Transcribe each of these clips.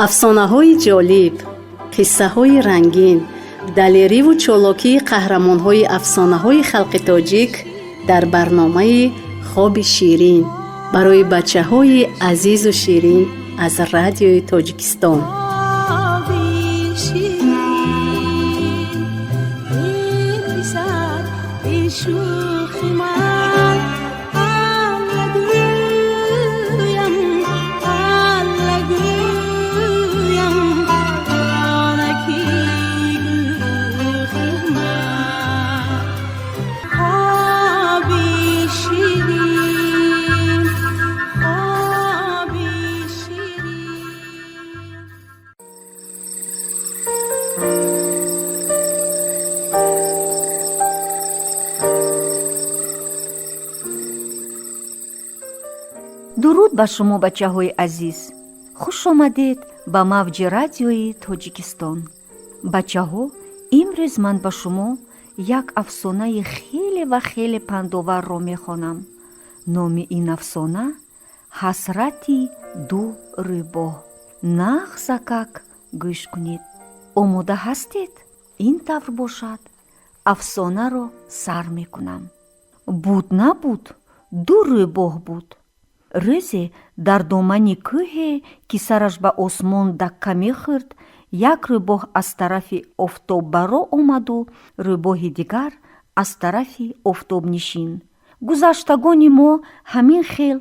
افسانه‌های جالب، قصه‌های رنگین، دلیری و چالاکی قهرمان‌های افسانه‌های خلق تاجیک در برنامه خواب شیرین برای بچه‌های عزیز و شیرین از رادیوی تاجیکستان. درود با شما بچه‌های عزیز. خوش آمدید ба мавҷи радиои тоҷикистон. бачаҳо, имрӯз ман ба шумо як афсонаи хеле ва хеле пандоварро мехонам. номи ин афсона ҳасрати ду рӯбоҳ. нағз закак гӯш кунед. омода ҳастед? ин тавр бошад. афсонаро сар мекунам. буд набуд, ду рӯбоҳ буд. рӯзе дар домани кӯҳе ки сараш ба осмон дакка мехӯрд, як рӯбоҳ аз тарафи офтоббаро омаду рӯбоҳи дигар аз тарафи офтобнишин. гузаштагони мо ҳамин хел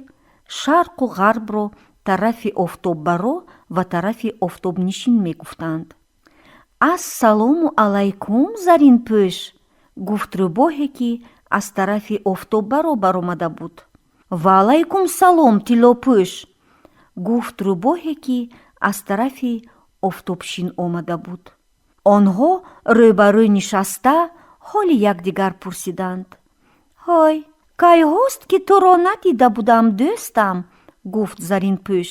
шарқу ғарбро тарафи офтоббаро ва тарафи офтобнишин мегуфтанд. ассалому алайкум заринпӯш, гуфт рӯбоҳе ки аз тарафи офтоббаро баромада буд. ва алайкум салом тилопӯш, гуфт рӯбоҳе ки аз тарафи офтобшин омада буд. онҳо рӯбарӯ нишаста ҳоли якдигар пурсиданд. ҳой, кайҳост ки туро надида будам дӯстам, гуфт заринпӯш.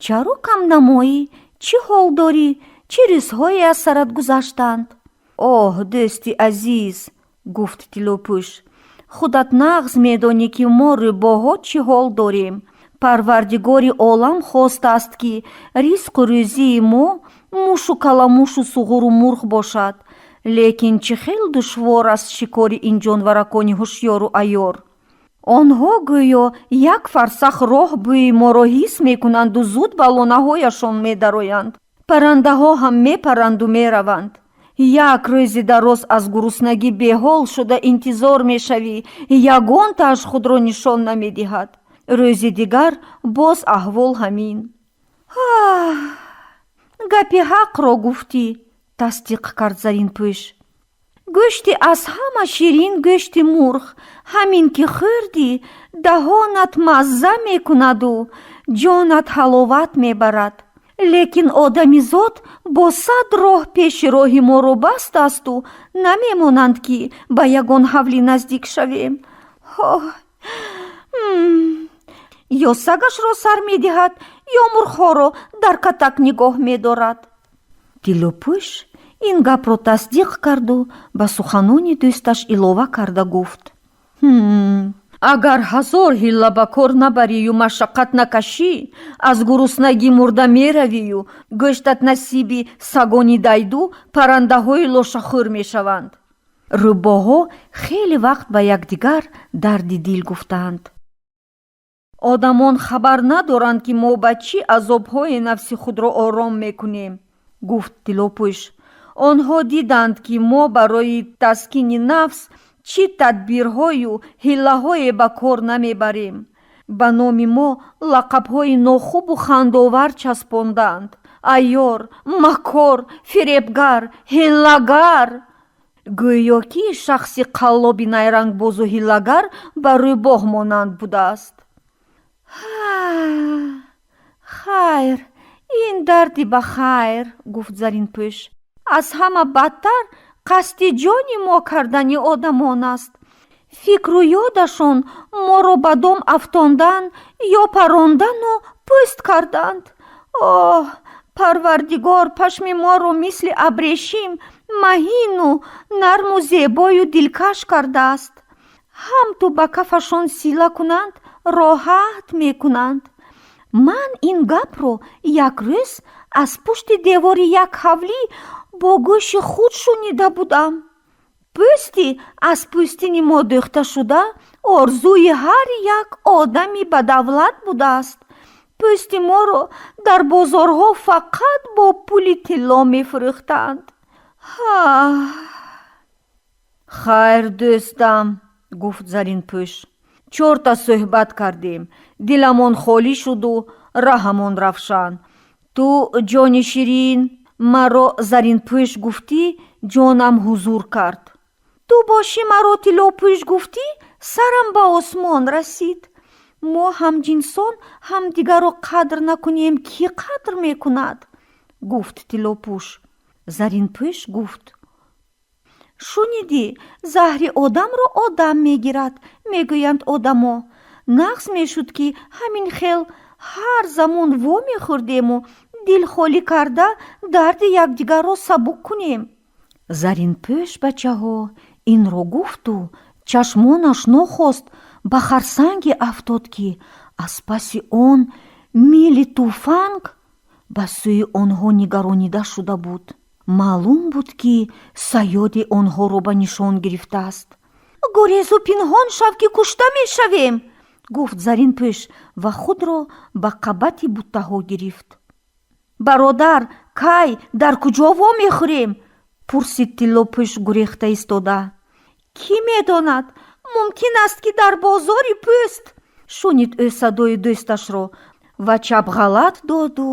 чаро камнамоӣ? чӣ ҳол дорӣ? чӣ рӯзҳое аз сарат гузаштанд? оҳ, дӯсти азиз, гуфт тилопӯш, худат нағз медонӣ ки мо рӯбоҳо чӣ ҳол дорем. парвардигори олам хостааст ки ризқу рӯзии мо мушу каламушу суғуру мурғ бошад. лекин чӣ хел душвор аст шикори ин ҷонваракони ҳушёру айёр. онҳо гӯё як фарсах роҳ бӯи моро ҳис мекунанду зуд ба лонаҳояшон медароянд. паррандаҳо ҳам мепаранду мераванд. як рӯзи дароз аз гуруснагӣ беҳол шуда интизор мешавӣ, ягонтааш худро нишон намедиҳад. рӯзи дигар боз аҳвол ҳамин. гапи ҳақро гуфтӣ, тасдиқ кард заринпӯш. гӯшти аз ҳама ширин гӯшти мурғ, ҳамин ки хӯрдӣ даҳонат мазза мекунаду ҷонат ҳаловат мебарад. лекин одамизод бо 100 роҳ пеши роҳи моро бастасту намемонанд ки ба ягон ҳавлӣ наздик шавем. ё сагашро сар медиҳад, ё мурғҳоро дар катак нигоҳ медорад. тилопӯш ин гапро тасдиқ карду ба суханони дӯсташ илова карда гуфт. агар 1000 ҳилла ба кор набарию машаққат накашӣ, аз гуруснагӣ мурда меравию гӯштат насиби сагони дайду паррандаҳои лошахӯр мешаванд. рӯбоҳо хеле вақт ба якдигар дарди дил гуфтанд. одамон хабар надоранд ки мо ба чӣ азобҳои нафси худро ором мекунем, гуфт тилопӯш. онҳо диданд ки мо барои таскини нафс чӣ тадбирҳою ҳиллаҳое ба кор намебарем. ба номи мо лақабҳои нохубу хандовар часпонданд. айёр, макор, фиребгар, ҳиллагар. гӯё ки шахси қаллоби найрангбозу ҳиллагар ба рӯбоҳ монанд будааст. хайр, ин дарди ба хайр, гуфт заринпӯш. аз ҳама бадтар қасди ҷони мо кардани одамон аст. фикру ёдашон моро ба дом афтондан ё парондану пӯст карданд. оҳ, парвардигор пашми моро мисли абрешим маҳину нарму зебою дилкаш кардааст. ҳам ту ба кафашон сила кунанд, роҳат мекунанд. ман ин гапро як рӯз аз пушти девори як ҳавлӣ бо гӯши худ шунида будам. пӯсти аз пӯстини мо дӯхта шуда орзуи ҳар як одами бадавлат будааст. пӯсти моро дар бозорҳо фақат бо пули тилло мефурӯхтанд. хайр дӯстам, гуфт Заринпӯш, 4 та суҳбат кардем, диламон холӣ шуду раҳамон равшан. ту, ҷони ширин, маро Заринпӯш гуфтӣ, ҷонам ҳузур кард. ту боши маро тиллопӯш гуфтӣ, сарам ба осмон расид. мо ҳамҷинсон ҳамдигарро қадр накунем, кӣ қадр мекунад? гуфт тиллопӯш. Заринпӯш гуфт: шунидӣ, заҳри одамро одам мегирад, мегӯянд одамо. нағз мешуд ки ҳамин хел ҳар замон во мехӯрдему дилхолӣ карда дарди якдигарро сабук кунем. Заринпӯш бачаҳо инро гуфту чашмонаш нохост ба харсанге афтод ки аз паси он мили тӯфанг ба сӯи онҳо нигаронида шуда буд. маълум буд ки саёди онҳоро ба нишон гирифтааст. гурезу пинҳон шав, ки кушта мешавем, гуфт Заринпӯш ва худро ба қабати буттаҳо гирифт. бародар, кай, дар куҷо во мехӯрем? пурсид тиллопӯш гурехта истода. кӣ медонад, мумкин аст ки дар бозори пӯст, шунид ӯ садои дӯсташро ва чапғалат доду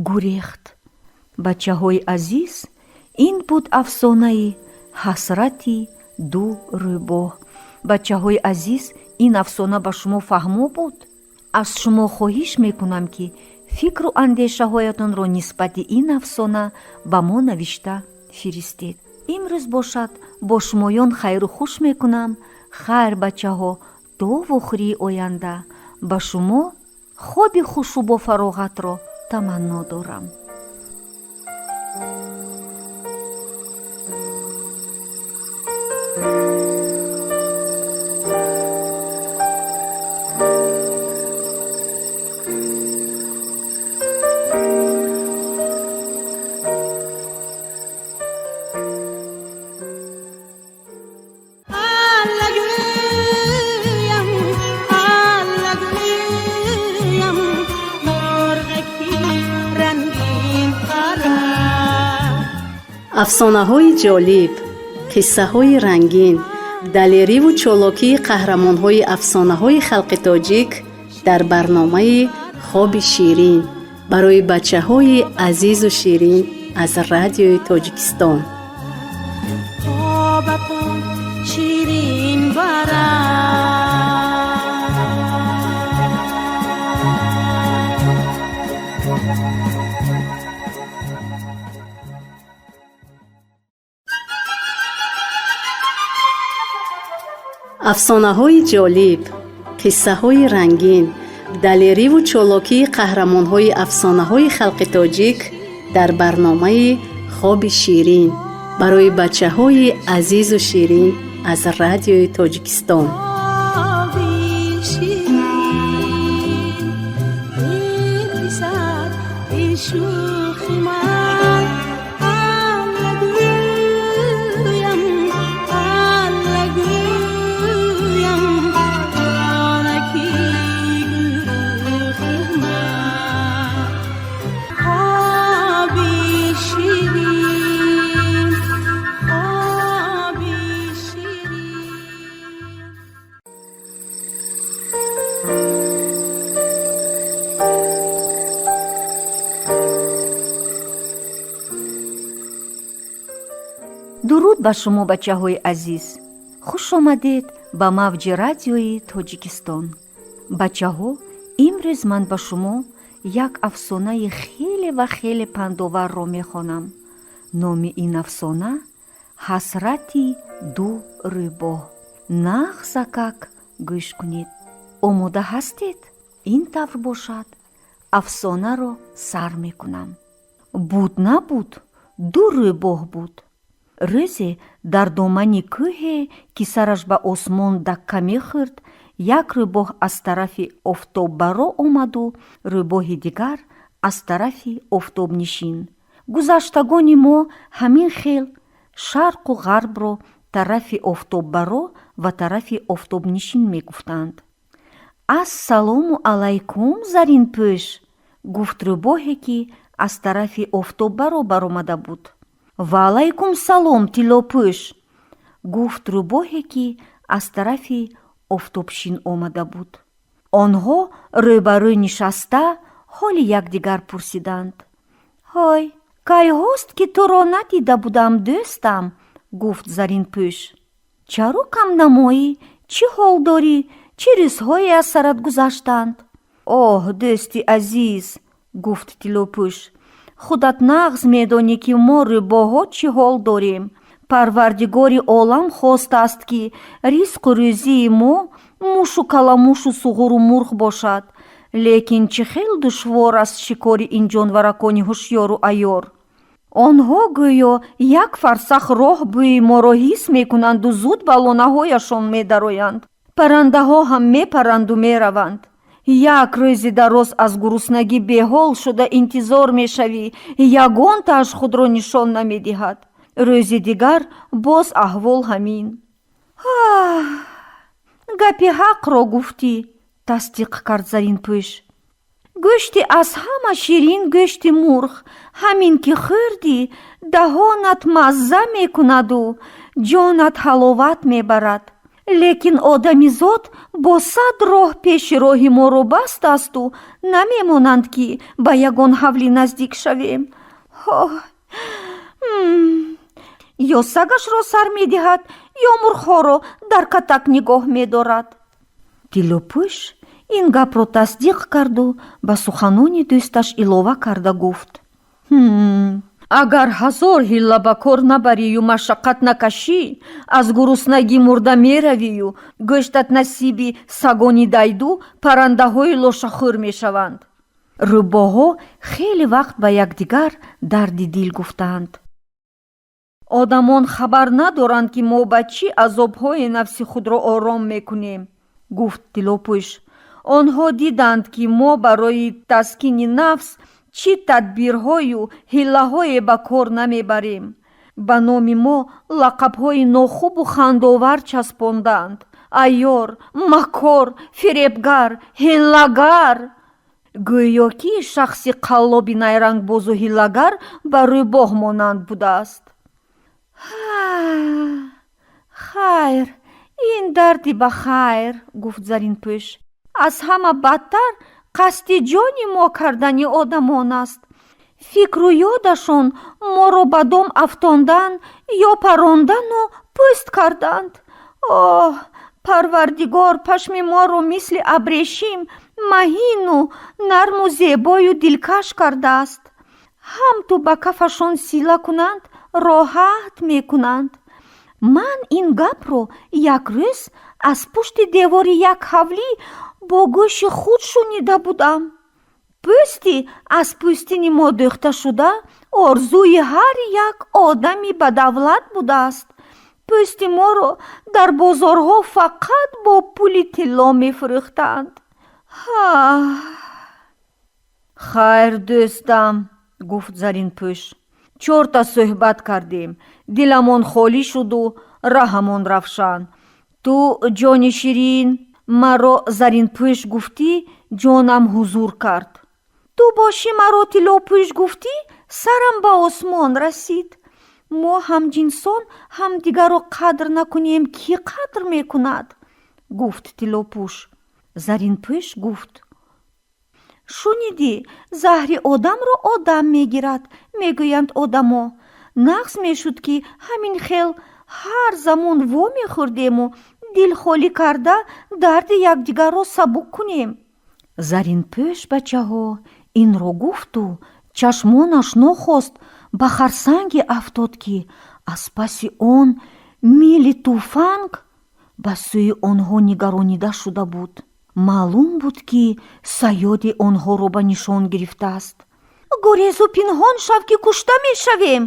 гурехт. бачаҳои азиз, ин буд афсонаи ҳасрати ду рӯбоҳ. бачаҳои азиз, ин афсона ба шумо фаҳмо буд? аз шумо хоҳиш мекунам ки фикру андешаҳоятонро нисбати ин афсона ба мо навишта фиристед. имрӯз бошад бо шумоён хайру хуш мекунам. хайр бачаҳо, то вохӯрии оянда ба шумо хоби хушу бо фароғатро таманно дорам. афсонаҳои ҷолиб, қиссаҳои рангин, далериву чолокии қаҳрамонҳои афсонаҳои халқи тоҷик дар барномаи хоби ширин барои бачаҳои азизу ширин аз радиои Тоҷикистон. афсонаҳои ҷолиб, қиссаҳои рангин, далериву чолокии қаҳрамонҳои афсонаҳои халқи тоҷик дар барномаи хоби ширин барои бачаҳои азизу ширин аз радиои Тоҷикистон. дуруд ба шумо бачаҳои азиз, хуш омадед ба мавҷи радиои Тоҷикистон. бачаҳо, имрӯз ман ба шумо як афсонаи хеле ва хеле пандоварро мехонам. номи ин афсона ҳасрати ду рӯбоҳ. нағз закак гӯш кунед. омода ҳастед? ин тавр бошад, афсонаро сар мекунам. буд набуд, ду рӯбоҳ буд. рӯзе дар домани кӯҳе ки сараш ба осмон дакка мехӯрд, як рӯбоҳ аз тарафи офтоббаро омаду рӯбоҳи дигар аз тарафи офтобнишин. гузаштагони мо ҳамин хел шарқу ғарбро тарафи офтоббаро ва тарафи офтобнишин мегуфтанд. ассалому алайкум заринпӯш, гуфт рӯбоҳе ки аз тарафи офтоббаро баромада буд. ва алайкум салом тилопӯш, гуфт рӯбоҳе ки аз тарафи офтобшин омада буд. онҳо рӯбарӯ нишаста ҳоли якдигар пурсиданд. ҳой, кайҳост ки туро надида будам дӯстам, гуфт Заринпӯш. чаро камнамоӣ? чӣ ҳол дорӣ? чӣ рӯзҳое аз сарат гузаштанд? оҳ, дӯсти азиз, гуфт Тилопӯш, худат нағз медонӣ ки мо рӯбоҳо чӣ ҳол дорем. парвардигори олам хостааст ки ризқу рӯзии мо мушу каламушу суғуру мурғ бошад. лекин чӣ хел душвор аст шикори ин ҷонваракони ҳушёру айёр. онҳо гӯё як фарсах роҳ бӯи моро ҳис мекунанду зуд ба лонаҳояшон медароянд. паррандаҳо ҳам мепаранду мераванд. як рӯзи дароз аз гуруснагӣ беҳол шуда интизор мешавӣ, ягонтааш худро нишон намедиҳад. рӯзи дигар боз аҳвол ҳамин. гапи ҳақро гуфтӣ, тасдиқ кард Заринпӯш. гӯшти аз ҳама ширин гӯшти мурғ, ҳамин ки хӯрдӣ даҳонат мазза мекунаду ҷонат ҳаловат мебарад. лекин одамизод бо 100 роҳ пеши роҳи моро бастасту намемонанд ки ба ягон ҳавлӣ наздик шавем. ё сагашро сар медиҳад, ё мурғҳоро дар катак нигоҳ медорад. Тилопӯш ин гапро тасдиқ карду ба суханони дӯсташ илова карда гуфт. агар 1000 ҳилла ба кор набарию машаққат накашӣ, аз гуруснагӣ мурда меравию гӯштат насиби сагони дайду паррандаҳои лошахӯр мешаванд. рӯбоҳо хеле вақт ба якдигар дарди дил гуфтанд. одамон хабар надоранд ки мо ба чӣ азобҳои нафси худро ором мекунем, гуфт Тилопӯш. онҳо диданд ки мо барои таскини нафс чӣ тадбирҳою ҳиллаҳое ба кор намебарем. ба номи мо лақабҳои нохубу хандовар часпонданд. айёр, макор, фиребгар, ҳиллагар. гӯё ки шахси қаллоби найрангбозу ҳиллагар ба рӯбоҳ монанд будааст. хайр, ин дарди ба хайр, гуфт Заринпӯш. аз ҳама бадтар қасди ҷони мо кардани одамон аст. фикру ёдашон моро ба дом афтондан ё парондану пӯст карданд. оҳ, парвардигор пашми моро мисли абрешим маҳину нарму зебою дилкаш кардааст. ҳам ту ба кафашон сила кунанд, роҳат мекунанд. ман ин гапро як рӯз аз пушти девори як ҳавлӣ бо гӯши худ шунида будам. пӯсти аз пӯстини мо дӯхташуда орзуи ҳар як одами бадавлат будааст. пӯсти моро дар бозорҳо фақат бо пули тилло мефурӯхтанд. хайр дӯстам, гуфт Заринпӯш. 4 та суҳбат кардем, диламон холӣ шуду раҳамон равшан. ту ҷони ширин маро Заринпӯш гуфтӣ, ҷонам ҳузур кард. ту боши маро Тилопӯш гуфтӣ, сарам ба осмон расид. мо ҳамҷинсон ҳамдигарро қадр накунем, кӣ қадр мекунад? гуфт Тилопӯш. Заринпӯш гуфт. шунидӣ, заҳри одамро одам мегирад, мегӯянд одамо. нағз мешуд ки ҳамин хел ҳар замон во мехӯрдему дилхолӣ карда дарди якдигарро сабук кунем. Заринпӯш бачаҳо инро гуфту чашмонаш нохост ба харсанге афтод ки аз паси он мили тӯфанг ба сӯи онҳо нигаронида шуда буд. маълум буд ки саёди онҳоро ба нишон гирифтааст. гурезу пинҳон шав ки кушта мешавем,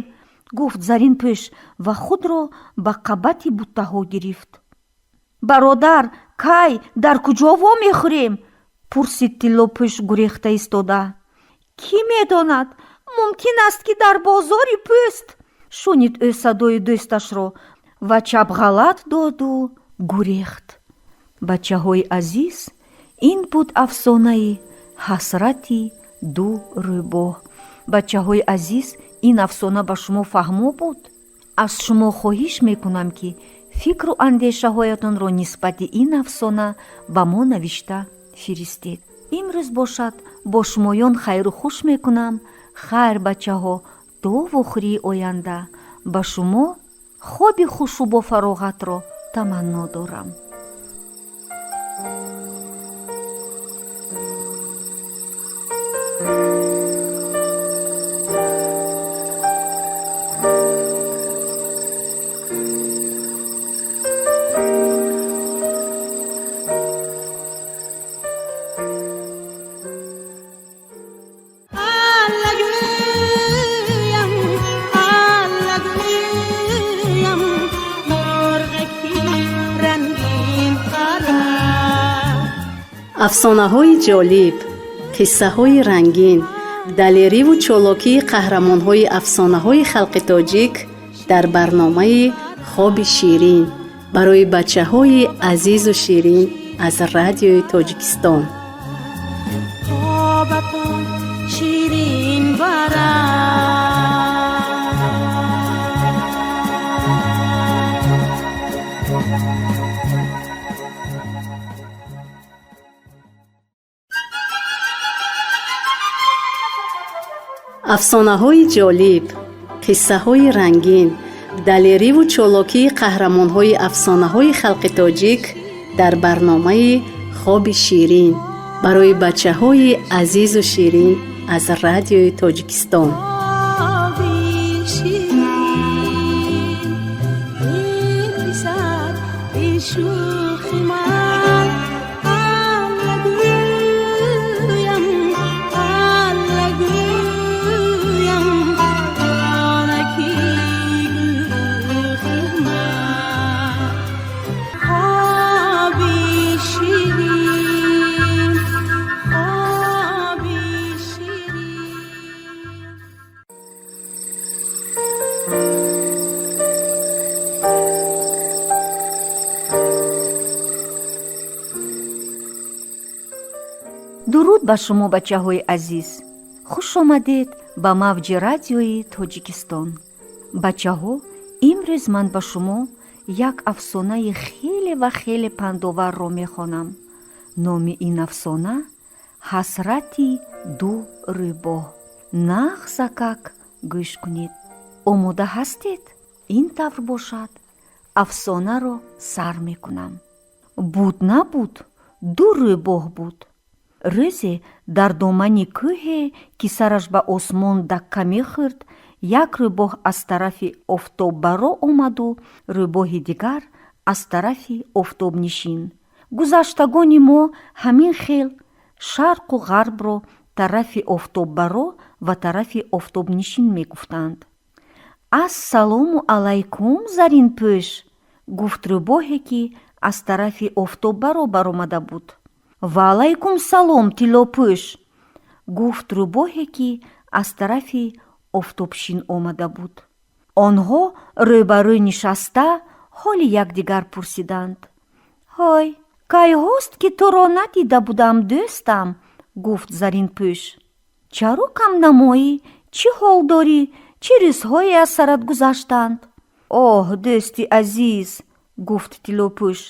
гуфт Заринпӯш ва худро ба қабати буттаҳо гирифт. бародар, кай дар куҷо вомехӯрем? пурсид Тиллопӯш гурехта истода. Кӣ медонад, мумкин аст ки дар бозори пӯст. шунид ӯ садои дӯсташро ва чапғалат доду гурехт. бачаҳои азиз, ин буд афсонаи ҳасрати ду рӯбоҳ. бачаҳои азиз, ин афсона ба шумо фаҳмо буд? аз шумо хоҳиш мекунам ки фикру андешаҳоятонро нисбати ин афсона ба мо навишта фиристед. имрӯз бошад бо шумоён хайру хуш мекунам. хайр бачаҳо, то вохӯрии оянда ба шумо хоби хушу бо фароғатро таманно дорам. афсонаҳои ҷолиб, қиссаҳои рангин, далериву чолокии қаҳрамонҳои афсонаҳои халқи тоҷик дар барномаи хоби ширин барои бачаҳои азизу ширин аз радиои Тоҷикистон. афсонаҳои ҷолиб, қиссаҳои рангин, далериву чолокии қаҳрамонҳои афсонаҳои халқи тоҷик дар барномаи хоби ширин барои бачаҳои азизу ширин аз радиои Тоҷикистон. дуруд ба шумо бачаҳои азиз. хуш омадед ба мавҷи радиои Тоҷикистон. бачаҳо, имрӯз ман ба шумо як афсонаи хеле ва хеле пандоварро мехонам. номи ин афсона ҳасрати ду рӯбоҳ. нағ закак гӯш кунед. омода ҳастед? ин тавр бошад, афсонаро сар мекунам. буд набуд, ду рӯбоҳ буд. рӯзе дар домани кӯҳе ки сараш ба осмон дакка мехӯрд, як рӯбоҳ аз тарафи офтоббаро омаду рӯбоҳи дигар аз тарафи офтобнишин. гузаштагони мо ҳамин хел шарқу ғарбро тарафи офтоббаро ва тарафи офтобнишин мегуфтанд. ассалому алайкум заринпӯш, гуфт рӯбоҳе ки аз тарафи офтоббаро баромада буд. ва алайкум салом Тиллопӯш, гуфт рӯбоҳе ки аз тарафи офтобшин омада буд. онҳо рӯбарӯ нишаста ҳоли якдигар пурсиданд. ҳой, кайҳост ки туро надида будам дӯстам, гуфт Заринпӯш. чаро кам намоӣ? чӣ ҳол дорӣ? чӣ рӯзҳое аз сарат гузаштанд? оҳ, дӯсти азиз, гуфт Тиллопӯш,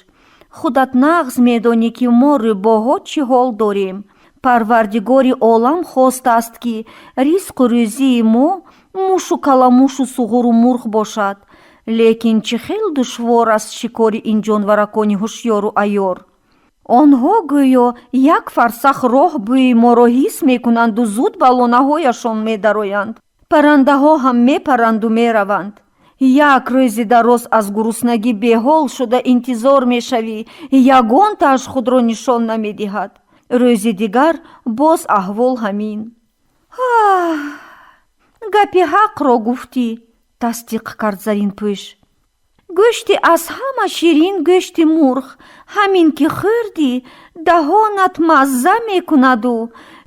худат нағз медонӣ ки мо рӯбоҳо чӣ ҳол дорем. парвардигори олам хостааст ки ризқу рӯзии мо мушу каламушу суғуру мурғ бошад. лекин чӣ хел душвор аст шикори ин ҷонваракони ҳушёру айёр. онҳо гӯё як фарсах роҳ бӯи моро ҳис мекунанду зуд ба лонаҳояшон медароянд. паррандаҳо ҳам мепаранду мераванд. як рӯзи дароз аз гуруснагӣ беҳол шуда интизор мешавӣ, ягон таш худро нишон намедиҳад. рӯзи дигар боз аҳвол ҳамин. гапи ҳақро гуфтӣ, тасдиқ кард Заринпӯш. گوشتی از همه شیرین گوشتی مرغ، همین که خوردی دهانت مزه میکند و